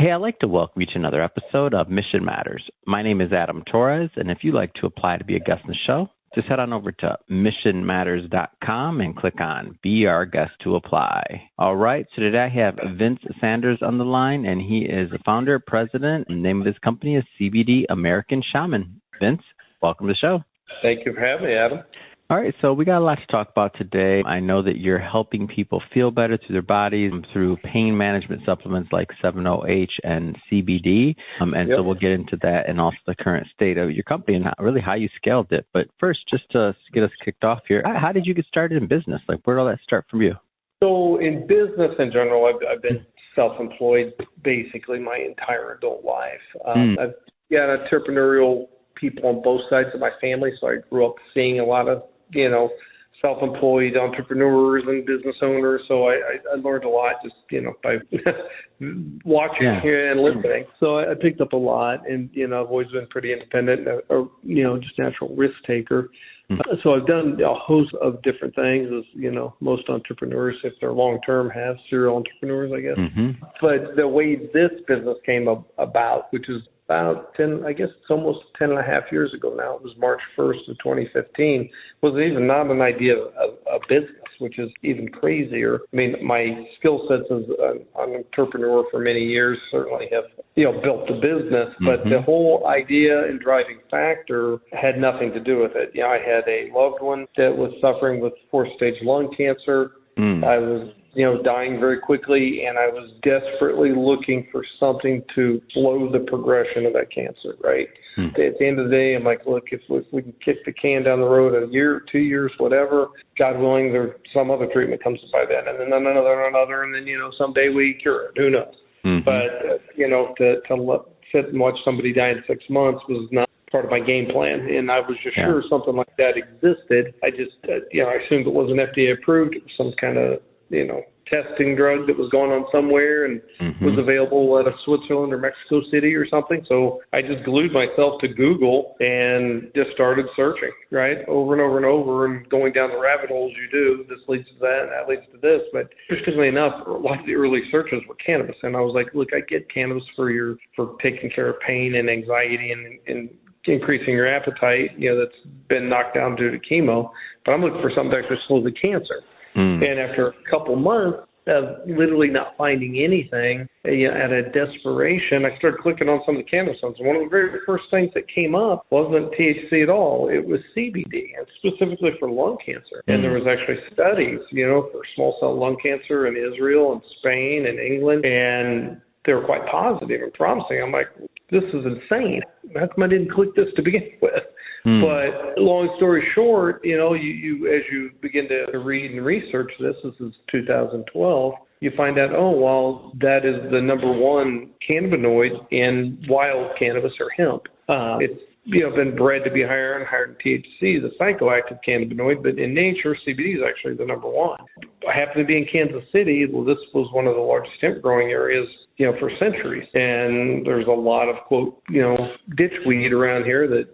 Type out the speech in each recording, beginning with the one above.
Hey, I'd like to welcome you to another episode of Mission Matters. My name is Adam Torres, and if you'd like to apply to be a guest in the show, just head on over to missionmatters.com and click on Be Our Guest to apply. All right, so today I have Vince Sanders on the line, and he is the founder, president, and the name of his company is CBD American Shaman. Vince, welcome to the show. Thank you for having me, Adam. All right, so we got a lot to talk about today. I know that you're helping people feel better through their bodies through pain management supplements like 7-OH and CBD. So we'll get into that and also the current state of your company and really how you scaled it. But first, just to get us kicked off here, how did you get started in business? Like, where did all that start from you? So in business in general, I've been self-employed basically my entire adult life. I've got entrepreneurial people on both sides of my family, so I grew up seeing a lot of self-employed entrepreneurs and business owners. So I learned a lot just, by watching and listening. So I picked up a lot, and, I've always been pretty independent, just natural risk taker. So I've done a host of different things, as, most entrepreneurs, if they're long-term, have serial entrepreneurs, I guess. But the way this business came about, which is about 10, I guess it's almost 10 and a half years ago now. It was March 1st of 2015. Was even not an idea of a business, which is even crazier. I mean, my skill sets as an entrepreneur for many years certainly have, built the business, but the whole idea and driving factor had nothing to do with it. I had a loved one that was suffering with 4th-stage lung cancer. I was dying very quickly, and I was desperately looking for something to slow the progression of that cancer, right? At the end of the day, I'm like, look, if we can kick the can down the road a year, 2 years, whatever, God willing, there's some other treatment comes by then, and then another, and then, someday we cure it. Who knows? But, to sit and watch somebody die in 6 months was not part of my game plan, and I was just sure something like that existed. I just, I assumed it wasn't FDA approved. It was some kind of, testing drug that was going on somewhere and was available out of Switzerland or Mexico City or something. So I just glued myself to Google and just started searching, right, over and over and over, and going down the rabbit holes you do. This leads to that, and that leads to this. But interestingly enough, a lot of the early searches were cannabis, and I was like, look, I get cannabis for taking care of pain and anxiety and increasing your appetite, that's been knocked down due to chemo, but I'm looking for something to actually slow the cancer. And after a couple months of literally not finding anything, out of desperation, I started clicking on some of the cannabis ones. And one of the very first things that came up wasn't THC at all. It was CBD, and specifically for lung cancer. And there was actually studies, for small cell lung cancer in Israel and Spain and England, and they were quite positive and promising. I'm like, this is insane. How come I didn't click this to begin with? But long story short, you as you begin to read and research this is 2012, you find out, that is the number one cannabinoid in wild cannabis or hemp. It's been bred to be higher and higher than THC, the psychoactive cannabinoid, but in nature, CBD is actually the number one. I happen to be in Kansas City. Well, this was one of the largest hemp growing areas for centuries. And there's a lot of, quote, ditchweed around here that,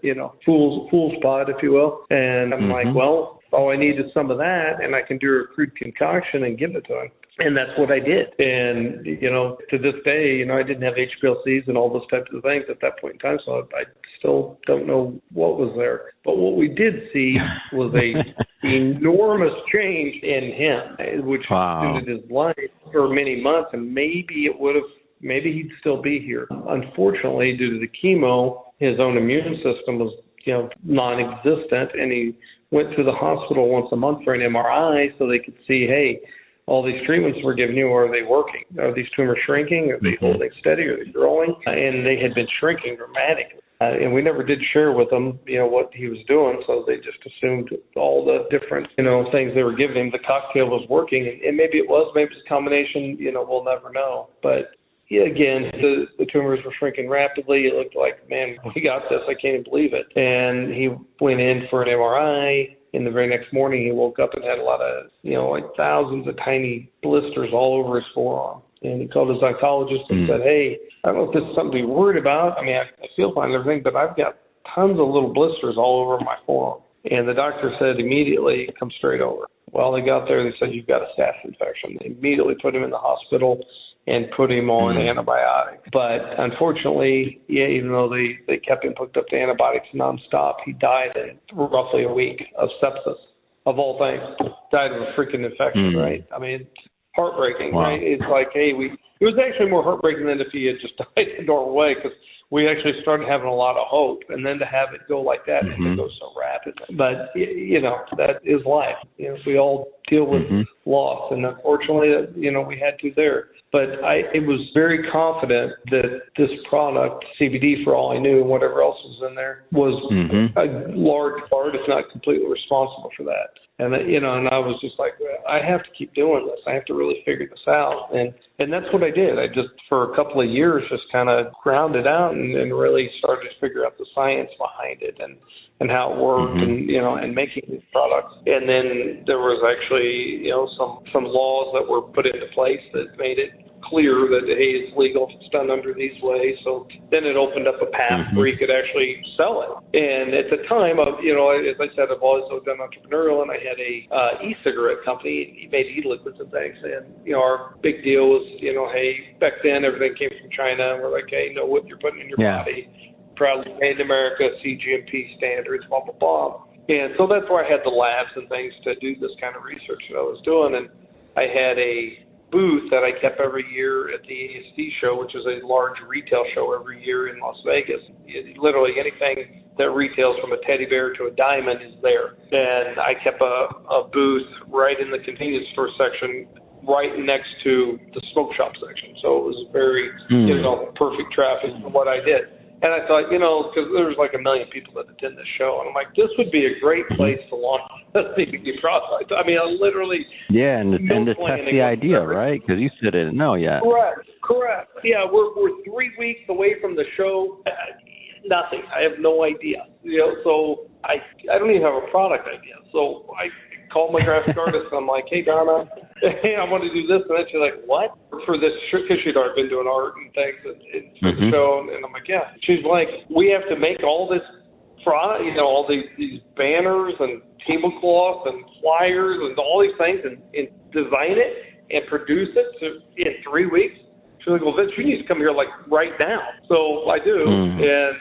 fool's pot, if you will. And I'm like, well, all I need is some of that, and I can do a crude concoction and give it to him. And that's what I did. And, to this day, I didn't have HPLCs and all those types of things at that point in time, so I still don't know what was there. But what we did see was a enormous change in him, which extended his life for many months, and maybe he'd still be here. Unfortunately, due to the chemo, his own immune system was, non-existent, and he went to the hospital once a month for an MRI so they could see, hey, all these treatments we're giving you, are they working? Are these tumors shrinking? Are they holding steady? Are they growing? And they had been shrinking dramatically. And we never did share with them, what he was doing, so they just assumed all the different, things they were giving him. The cocktail was working, and maybe it was, maybe it's a combination, we'll never know. But again, the tumors were shrinking rapidly. It looked like, man, we got this. I can't even believe it. And he went in for an MRI. And the very next morning, he woke up and had a lot of, thousands of tiny blisters all over his forearm. And he called his oncologist and said, hey, I don't know if this is something to be worried about. I mean, I feel fine and everything, but I've got tons of little blisters all over my forearm. And the doctor said immediately, come straight over. Well, they got there, they said, you've got a staph infection. They immediately put him in the hospital. and put him on antibiotics. But unfortunately, even though they kept him hooked up to antibiotics nonstop, he died in roughly a week of sepsis, of all things. Died of a freaking infection, right? I mean, it's heartbreaking, right? It's like, hey, it was actually more heartbreaking than if he had just died the normal way, because we actually started having a lot of hope, and then to have it go like that, and it goes so rapidly. But, that is life. We all deal with loss, and unfortunately, we had to there. But I was very confident that this product, CBD for all I knew, and whatever else was in there, was a large part, if not completely responsible for that. And, and I was just like, I have to keep doing this. I have to really figure this out. And that's what I did. I just, for a couple of years, just kind of ground it out and really started to figure out the science behind it and how it worked and making these products. And then there was actually, some laws that were put into place that made it clear that, hey, it's legal if it's done under these ways. So then it opened up a path where you could actually sell it. And at the time, as I said, I've always done entrepreneurial, and I had a e-cigarette company. He made e-liquids and things. And, our big deal was, hey, back then everything came from China. And we're like, hey, know what you're putting in your body. Proudly made in America, CGMP standards, blah, blah, blah. And so that's where I had the labs and things to do this kind of research that I was doing. And I had a booth that I kept every year at the ASD show, which is a large retail show every year in Las Vegas. Literally anything that retails from a teddy bear to a diamond is there. And I kept a booth right in the convenience store section, right next to the smoke shop section. So it was very, perfect traffic for what I did. And I thought, because there's like 1 million people that attend this show, and I'm like, this would be a great place to launch a CBD product. I mean, I literally and to test the idea, right? Because you said it, no, yeah. Correct. Yeah, we're 3 weeks away from the show. Nothing. I have no idea. So I don't even have a product idea. So I called my graphic artist, and I'm like, hey, Donna, I want to do this. And then she's like, what? For this, because she'd already been doing art and things and for the show. And I'm like, yeah. She's like, we have to make all this product, all these banners and tablecloths and flyers and all these things and design it and produce it in 3 weeks. She's like, well, Vince, you need to come here like right now. So I do. And,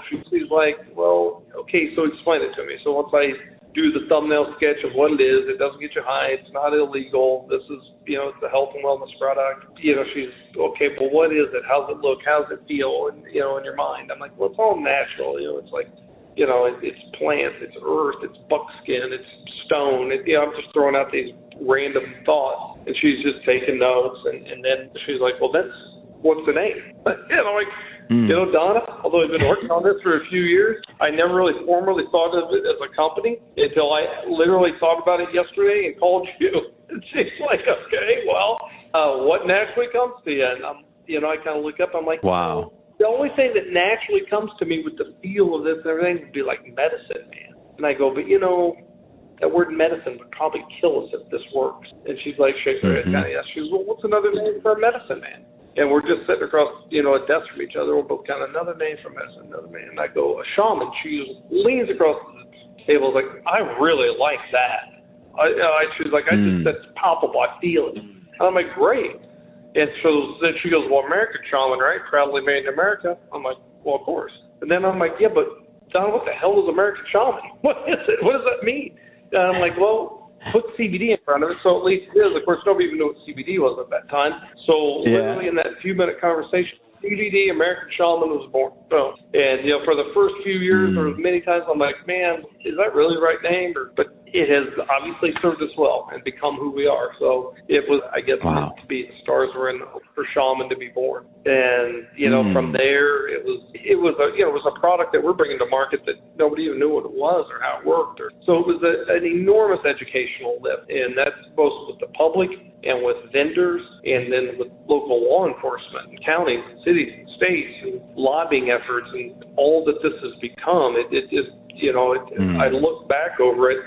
she's like, well, okay, so explain it to me. So once I do the thumbnail sketch of what it is, it doesn't get you high, it's not illegal, this is, it's a health and wellness product. She's, okay, well, what is it? How's it look? How's it feel? And, in your mind. I'm like, well, it's all natural. It's like, it's plants, it's earth, it's buckskin, it's stone. I'm just throwing out these random thoughts. And she's just taking notes. And then she's like, well, what's the name? And I'm like, Donna, although I've been working on this for a few years, I never really formally thought of it as a company until I literally thought about it yesterday and called you. And she's like, okay, well, what naturally comes to you? And I kind of look up, I'm like, wow. The only thing that naturally comes to me with the feel of this and everything would be like medicine, man. And I go, but that word medicine would probably kill us if this works. And she's like, shakes her head, kind of, yeah. She's, well, what's another name for a medicine man? And we're just sitting across, a desk from each other. We're both kind of another name for medicine, another name. And I go, a shaman. She leans across the table, like, I really like that. She's like, I just, that's palpable. I feel it. And I'm like, great. And so then she goes, well, American Shaman, right? Proudly made in America. I'm like, well, of course. And then I'm like, yeah, but Don, what the hell is American Shaman? What is it? What does that mean? And I'm like, well, put CBD in front of it, so at least it is. Of course, nobody even knew what CBD was at that time. So literally in that few-minute conversation, CBD, American Shaman was born. Boom. And, for the first few years, there was many times I'm like, man, is that really the right name? But it has obviously served us well and become who we are. So it was, I guess, meant to be. The stars were in for Shaman to be born. And, from there, it was a product that we're bringing to market that nobody even knew what it was or how it worked. So it was an enormous educational lift. And that's both with the public and with vendors and then with local law enforcement and counties and cities and states and lobbying efforts and all that this has become. It just, I look back over it.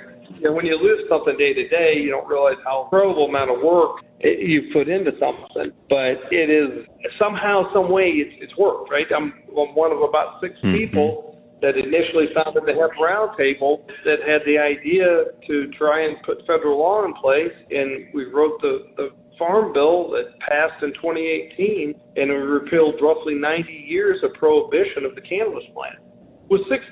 When you live something day to day, you don't realize how incredible amount of work you put into something. But it is somehow, some way, it's worked, right? I'm one of about 6 people that initially founded the Hemp Roundtable that had the idea to try and put federal law in place, and we wrote the farm bill that passed in 2018, and it repealed roughly 90 years of prohibition of the cannabis plant with six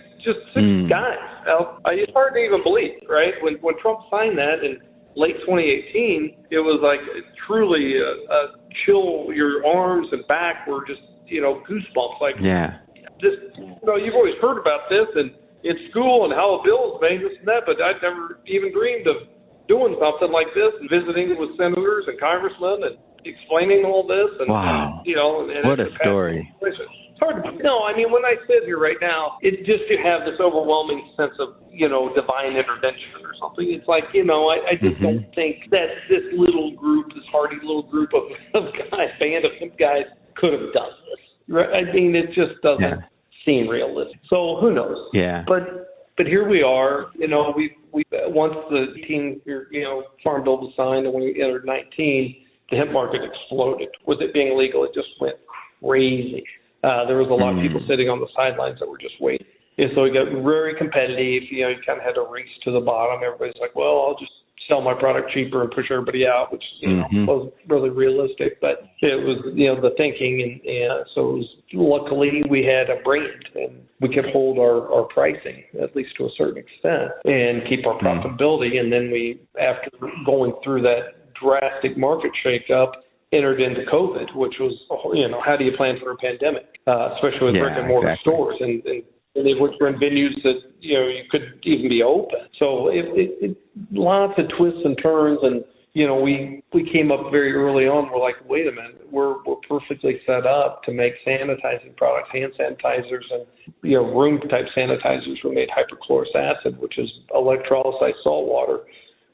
guys. Now, it's hard to even believe, right? When Trump signed that in late 2018, it was like truly a chill. Your arms and back were just, goosebumps. Like, you've always heard about this and in school and how a bill is made, this and that, but I'd never even dreamed of doing something like this and visiting with senators and congressmen and explaining all this. And, wow. And what a story. It's hard to, no, I mean, when I sit here right now, it's just to have this overwhelming sense of, divine intervention or something. It's like, I just don't think that this little group, this hardy little group of guys, band of guys could have done this. Right? I mean, it just doesn't seem realistic. So who knows? Yeah. But here we are. We once the 18 farm bill was signed and we entered 19, the hemp market exploded. With it being illegal, it just went crazy. There was a lot of people sitting on the sidelines that were just waiting. And so it got very competitive. You kind of had to race to the bottom. Everybody's like, well, I'll just sell my product cheaper and push everybody out, which wasn't really realistic. But it was, the thinking. And so it was, luckily we had a brand and we could hold our pricing, at least to a certain extent, and keep our profitability. And then we, after going through that drastic market shakeup, entered into COVID, which was, how do you plan for a pandemic, especially with brick and mortar stores and they which were in venues that, you couldn't even be open. So it lots of twists and turns. And, we came up very early on. We're like, wait a minute, we're perfectly set up to make sanitizing products, hand sanitizers and, room type sanitizers. We made hypochlorous acid, which is electrolyzed salt water,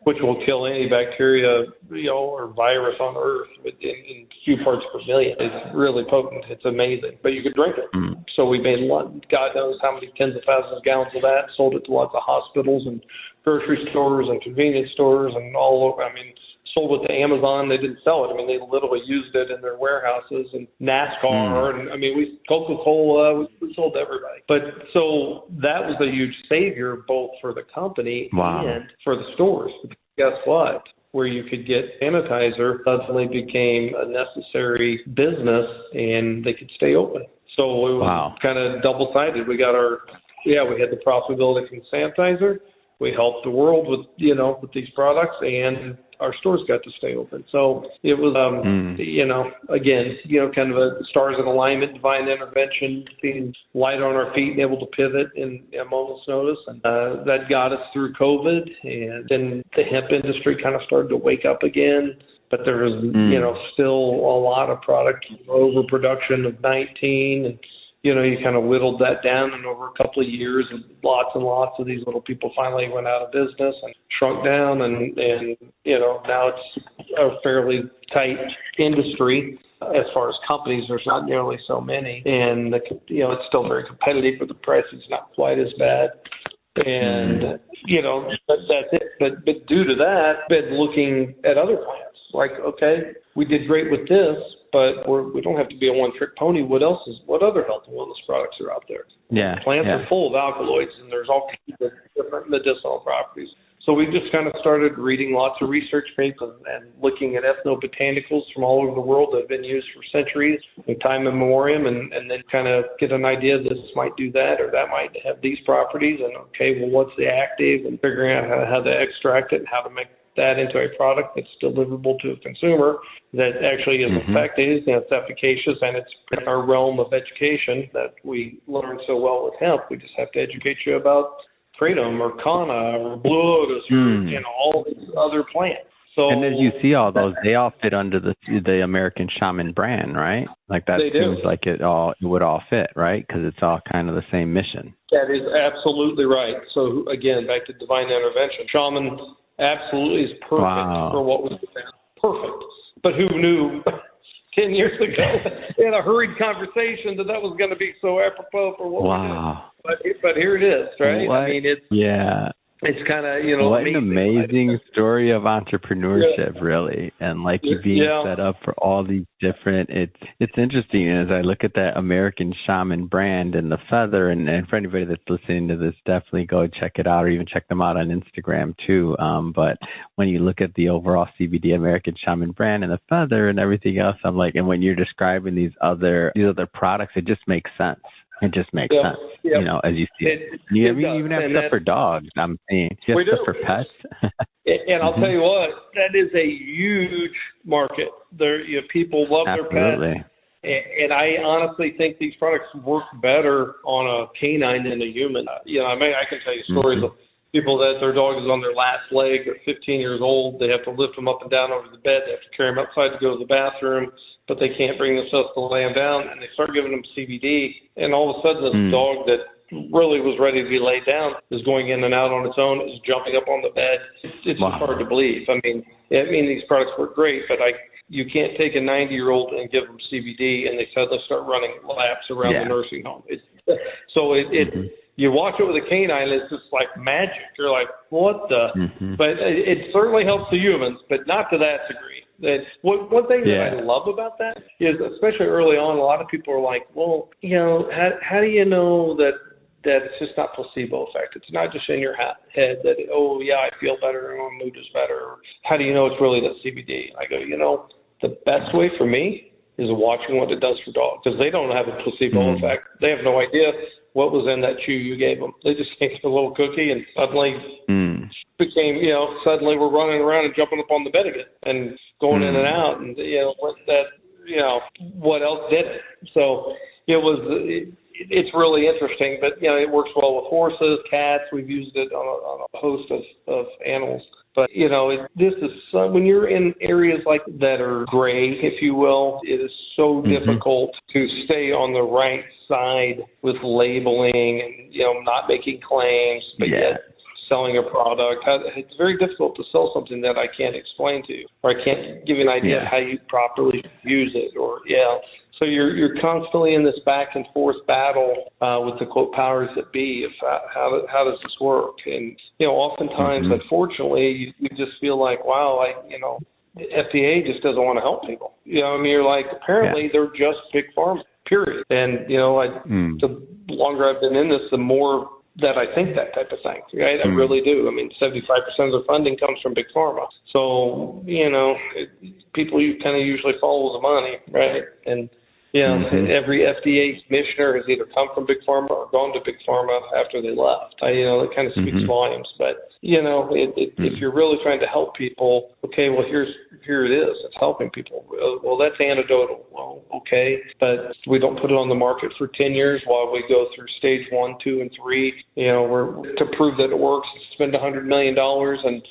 which will kill any bacteria, or virus on Earth in few parts per million. It's really potent. It's amazing. But you could drink it. So we made God knows how many tens of thousands of gallons of that, sold it to lots of hospitals and grocery stores and convenience stores and all over. I mean, sold it to Amazon. They didn't sell it. I mean, they literally used it in their warehouses and NASCAR. And I mean, Coca-Cola, we sold to everybody. But so that was a huge savior both for the company and for the stores. But guess what? Where you could get sanitizer suddenly became a necessary business and they could stay open. So it was kind of double-sided. We got we had the profitability from sanitizer. We helped the world with, with these products, and our stores got to stay open. So it was, again, kind of a stars in alignment, divine intervention, being light on our feet and able to pivot in a moment's notice. And that got us through COVID. And then the hemp industry kind of started to wake up again. But there was, still a lot of product overproduction of 19 and, you kind of whittled that down, and over a couple of years, and lots of these little people finally went out of business and shrunk down, and now it's a fairly tight industry as far as companies. There's not nearly so many, and it's still very competitive, but the price is not quite as bad. And that's it. But due to that, been looking at other plants. Like, okay, we did great with this, but we don't have to be a one-trick pony. What other health and wellness products are out there? Plants are full of alkaloids, and there's all kinds of different medicinal properties. So we just kind of started reading lots of research papers and looking at ethnobotanicals from all over the world that have been used for centuries, in time immemorial, and then kind of get an idea this might do that or that might have these properties. And, okay, well, what's the active, and figuring out how to extract it and how to make that into a product that's deliverable to a consumer that actually is effective and it's efficacious, and it's in our realm of education that we learn so well with hemp. We just have to educate you about kratom or kanna or blue lotus or all these other plants. So, and as you see all those, they all fit under the American Shaman brand, right? Like that seems like it would all fit, right? Because it's all kind of the same mission. That is absolutely right. So again, back to divine intervention. Shaman absolutely is perfect for what was perfect. But who knew 10 years ago in a hurried conversation that was going to be so apropos for what we did? But here it is, right? What? I mean, it's it's kind of, what amazing. an amazing story of entrepreneurship, really, and like you being set up for all these different. It's interesting as I look at that American Shaman brand and the feather, and for anybody that's listening to this, definitely go check it out, or even check them out on Instagram too. But when you look at the overall CBD American Shaman brand and the feather and everything else, I'm like, and when you're describing these other products, it just makes sense. It just makes sense, as you see it. You even have stuff for dogs, I'm saying. You have stuff for pets. And I'll tell you what, that is a huge market. People love their pets. And I honestly think these products work better on a canine than a human. I can tell you stories of people that their dog is on their last leg. They're 15 years old. They have to lift them up and down over the bed. They have to carry them outside to go to the bathroom, but they can't bring themselves to lay them down. And they start giving them CBD. And all of a sudden, this dog that really was ready to be laid down is going in and out on its own, is jumping up on the bed. It's just hard to believe. I mean, these products work great, but you can't take a 90-year-old and give them CBD and they suddenly start running laps around the nursing home. You watch it with a canine, it's just like magic. You're like, what the? But it certainly helps the humans, but not to that degree. One thing that I love about that is, especially early on, a lot of people are like, well, how do you know that it's just not placebo effect? It's not just in your head that, I feel better and my mood is better. How do you know it's really the CBD? I go, the best way for me is watching what it does for dogs, because they don't have a placebo effect. They have no idea what was in that chew you gave them. They just ate a little cookie and suddenly became, suddenly we're running around and jumping up on the bed again and going in and out, and what else did it? So it's really interesting, but it works well with horses, cats. We've used it on a host of animals. But this is when you're in areas like that are gray, if you will, it is so difficult to stay on the right side with labeling and not making claims, but yet selling a product. It's very difficult to sell something that I can't explain to you, or I can't give you an idea of how you properly use it, or So you're constantly in this back and forth battle with the quote powers that be of how does this work? And oftentimes, unfortunately, you just feel like, wow, the FDA just doesn't want to help people. You're like, apparently they're just big pharma, period. And the longer I've been in this, the more that I think that type of thing. Right? I really do. 75% of the funding comes from big pharma. So people kind of usually follow the money, right? And every FDA commissioner has either come from big pharma or gone to big pharma after they left. It kind of speaks volumes. But if you're really trying to help people, okay, well here it is. It's helping people. Well, that's anecdotal. Well, okay, but we don't put it on the market for 10 years while we go through stage 1, 2, and 3. We're to prove that it works, spend $100 million, and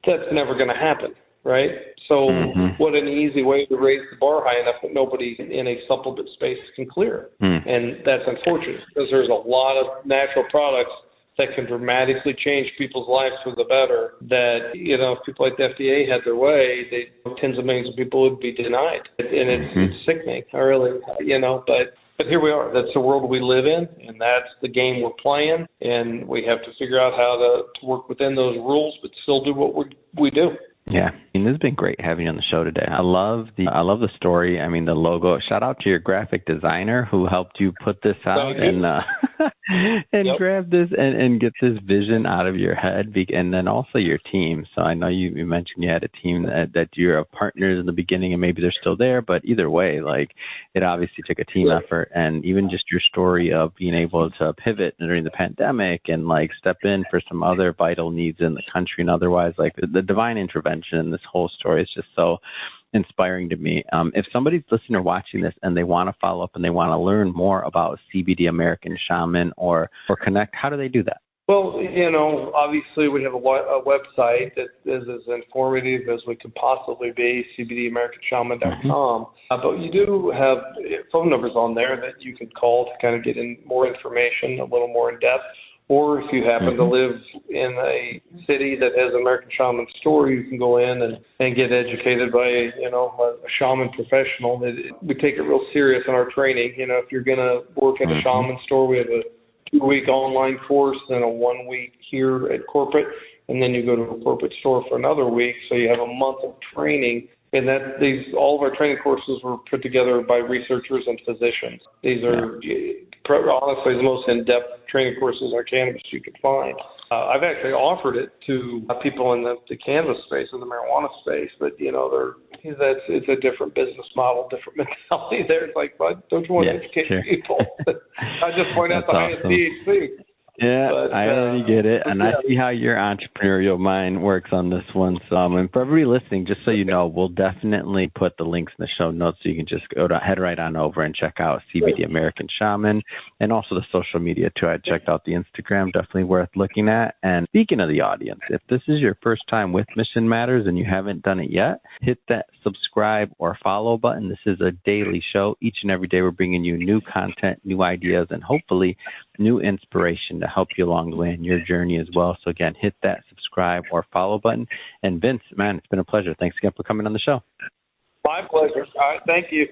that's never going to happen, right? So what an easy way to raise the bar high enough that nobody in a supplement space can clear it. And that's unfortunate, because there's a lot of natural products that can dramatically change people's lives for the better that, if people like the FDA had their way, tens of millions of people would be denied. And it's sickening, really, But here we are. That's the world we live in, and that's the game we're playing. And we have to figure out how to work within those rules, but still do what we do. Yeah, this has been great having you on the show today. I love the story. The logo. Shout out to your graphic designer who helped you put this out and grab this and get this vision out of your head, and then also your team. So I know you mentioned you had a team that you're partners in the beginning, and maybe they're still there. But either way, it obviously took a team effort, and even just your story of being able to pivot during the pandemic and step in for some other vital needs in the country and otherwise, the divine intervention in this whole story is just so inspiring to me. If somebody's listening or watching this and they want to follow up and they want to learn more about CBD American Shaman or connect, how do they do that? Well, obviously we have a website that is as informative as we could possibly be, cbdamericanshaman.com. But you do have phone numbers on there that you could call to kind of get in more information, a little more in depth. Or if you happen to live in a city that has an American Shaman store, you can go in and get educated by, a shaman professional. We take it real serious in our training. If you're going to work at a shaman store, we have a 2-week online course, then a 1 week here at corporate, and then you go to a corporate store for another week. So you have a month of training. And all of our training courses were put together by researchers and physicians. These are honestly the most in-depth training courses on cannabis you could find. I've actually offered it to people in the cannabis space, in the marijuana space, but it's a different business model, different mentality there. It's like, but don't you want to educate people? I just point out the highest THC. Yeah, but, I already get it, and I see how your entrepreneurial mind works on this one. So, and for everybody listening, just so you know, we'll definitely put the links in the show notes so you can just head right on over and check out CBD American Shaman, and also the social media too. I checked out the Instagram, definitely worth looking at. And speaking of the audience, if this is your first time with Mission Matters and you haven't done it yet, hit that subscribe or follow button. This is a daily show. Each and every day we're bringing you new content, new ideas, and hopefully new inspiration to help you along the way in your journey as well. So again, hit that subscribe or follow button. And Vince, man, it's been a pleasure. Thanks again for coming on the show. My pleasure. All right, thank you.